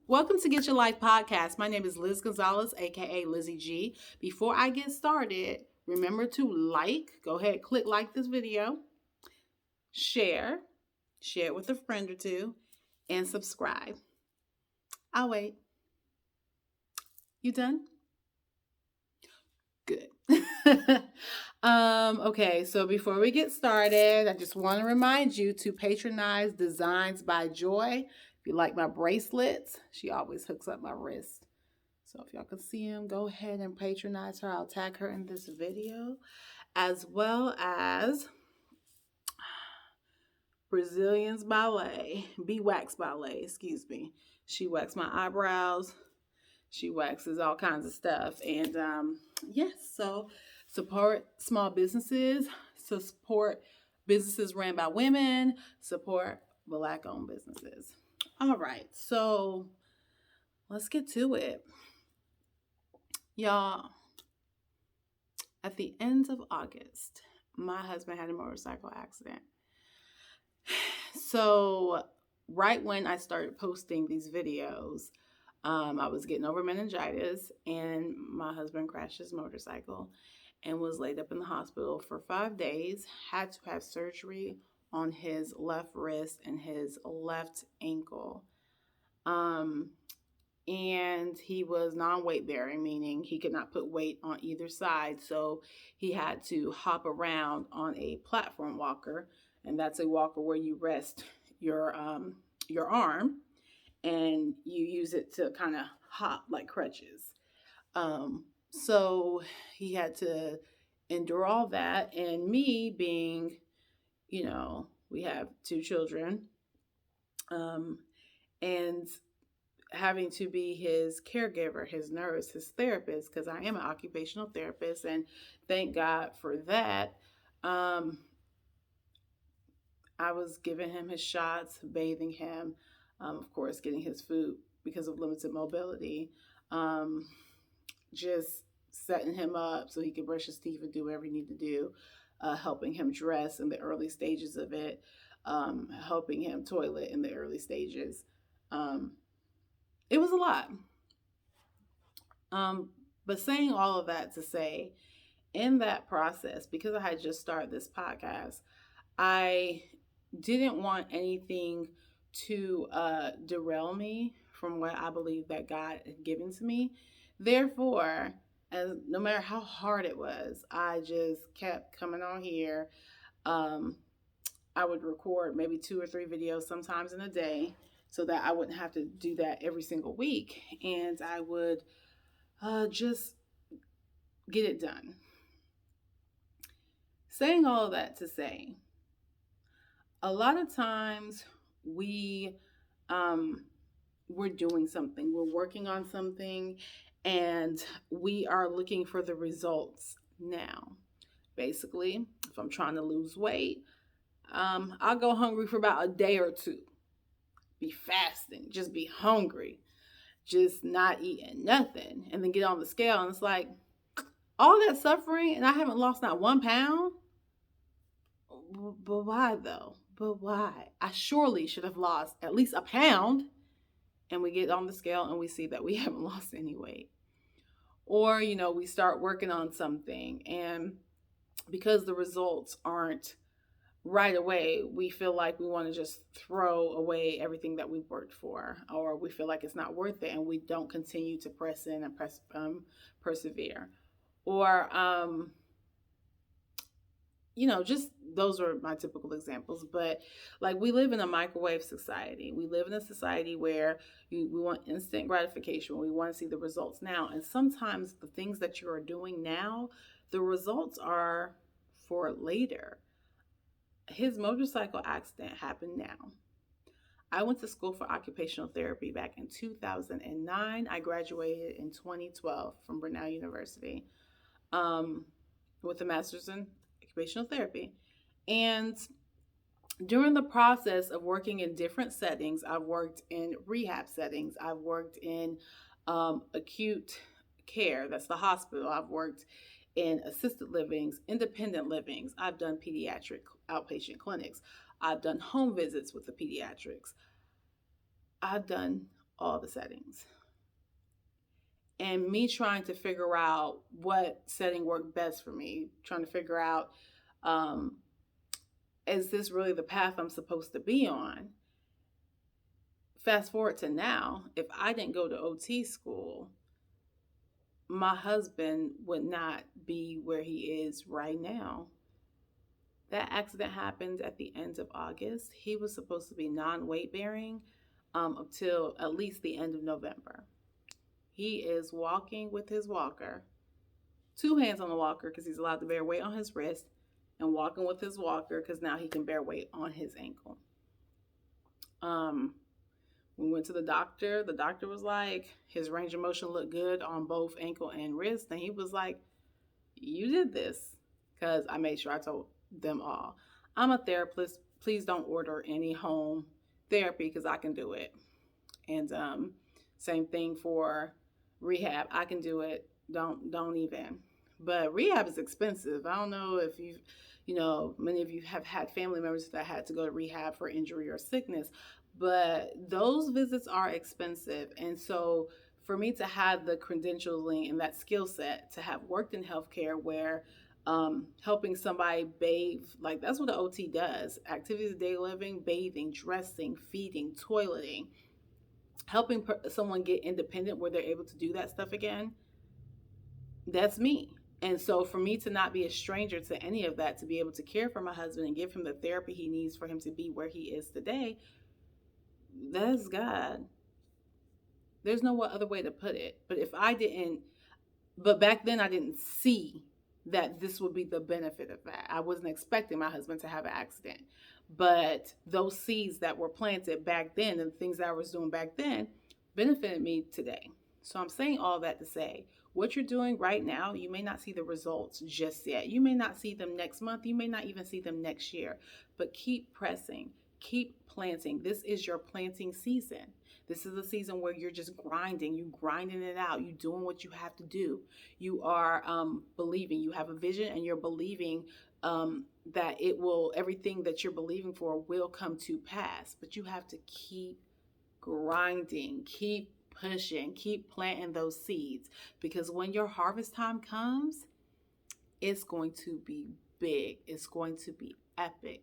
Welcome to Get Your Life podcast. My name is Liz Gonzalez, aka Lizzie G. Before I get started, remember to go ahead, click like this video, share it with a friend or two, and subscribe. I'll wait. You done? Good. Okay, so before we get started, I just want to remind you to patronize Designs by Joy. If you like my bracelets, she always hooks up my wrist. So if y'all can see them, go ahead and patronize her. I'll tag her in this video, as well as Brazilians Ballet, Wax Ballet, excuse me. She waxes my eyebrows. She waxes all kinds of stuff. And yes, so support small businesses, support businesses ran by women, support Black-owned businesses. All right, so let's get to it. Y'all, at the end of August, my husband had a motorcycle accident. So right when I started posting these videos, I was getting over meningitis, and my husband crashed his motorcycle and was laid up in the hospital for 5 days, had to have surgery on his left wrist and his left ankle. And he was non-weight bearing, meaning he could not put weight on either side. So he had to hop around on a platform walker, and that's a walker where you rest your arm and you use it to kind of hop like crutches. So he had to endure all that. And me being, we have 2 children, and having to be his caregiver, his nurse, his therapist, because I am an occupational therapist, and thank God for that. I was giving him his shots, bathing him, of course, getting his food because of limited mobility, just setting him up so he could brush his teeth and do whatever he needed to do, helping him dress in the early stages of it, helping him toilet in the early stages. It was a lot. But saying all of that to say, in that process, because I had just started this podcast, I didn't want anything to derail me from what I believe that God had given to me. Therefore, as no matter how hard it was, I just kept coming on here. I would record maybe 2 or 3 videos sometimes in a day, so that I wouldn't have to do that every single week. And I would just get it done. Saying all of that to say, a lot of times we're doing something, we're working on something, and we are looking for the results now. Basically, if I'm trying to lose weight, I'll go hungry for about a day or 2. Be fasting, just be hungry, just not eating nothing, and then get on the scale, and it's like, all that suffering, and I haven't lost not 1 pound? But why though? But why? I surely should have lost at least a pound. And we get on the scale and we see that we haven't lost any weight. Or, we start working on something, and because the results aren't right away, we feel like we want to just throw away everything that we worked for, or we feel like it's not worth it, and we don't continue to press in and persevere. Or, just those are my typical examples. But like, we live in a microwave society. We live in a society where we want instant gratification. We want to see the results now. And sometimes the things that you are doing now, the results are for later. His motorcycle accident happened now. I went to school for occupational therapy back in 2009. I graduated in 2012 from Brunel University with a master's in occupational therapy. And during the process of working in different settings, I've worked in rehab settings. I've worked in acute care, that's the hospital. I've worked in assisted livings, independent livings. I've done pediatric outpatient clinics. I've done home visits with the pediatrics. I've done all the settings. And me trying to figure out what setting worked best for me, trying to figure out, um, is this really the path I'm supposed to be on? Fast forward to now, if I didn't go to OT school, my husband would not be where he is right now. That accident happened at the end of August. He was supposed to be non-weight bearing until at least the end of November. He is walking with his walker, two hands on the walker because he's allowed to bear weight on his wrist, and walking with his walker because now he can bear weight on his ankle. We went to the doctor. The doctor was like, his range of motion looked good on both ankle and wrist. And he was like, you did this. Because I made sure I told them all, I'm a therapist. Please don't order any home therapy because I can do it. And same thing for rehab. I can do it. Don't even. But rehab is expensive. I don't know if many of you have had family members that had to go to rehab for injury or sickness, but those visits are expensive. And so for me to have the credentialing and that skill set, to have worked in healthcare where helping somebody bathe, like that's what the OT does, activities of daily living, bathing, dressing, feeding, toileting, helping someone get independent where they're able to do that stuff again, that's me. And so for me to not be a stranger to any of that, to be able to care for my husband and give him the therapy he needs for him to be where he is today, that's God. There's no other way to put it. But back then I didn't see that this would be the benefit of that. I wasn't expecting my husband to have an accident. But those seeds that were planted back then and the things that I was doing back then benefited me today. So I'm saying all that to say, what you're doing right now, you may not see the results just yet. You may not see them next month. You may not even see them next year. But keep pressing. Keep planting. This is your planting season. This is a season where you're just grinding. You grinding it out. You doing what you have to do. You are believing. You have a vision and you're believing that everything that you're believing for will come to pass. But you have to keep grinding, keep pushing, keep planting those seeds, because when your harvest time comes, it's going to be big. It's going to be epic.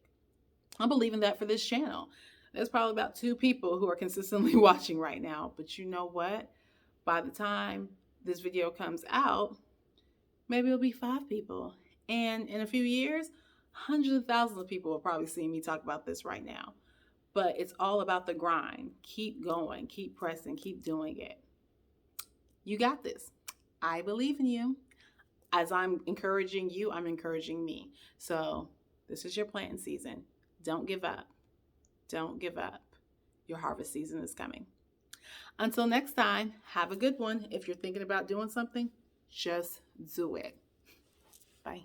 I'm believing that for this channel. There's probably about 2 people who are consistently watching right now, but you know what? By the time this video comes out, maybe it'll be 5 people. And in a few years, hundreds of thousands of people will probably see me talk about this right now. But it's all about the grind. Keep going, keep pressing, keep doing it. You got this. I believe in you. As I'm encouraging you, I'm encouraging me. So this is your planting season. Don't give up. Don't give up. Your harvest season is coming. Until next time, have a good one. If you're thinking about doing something, just do it. Bye.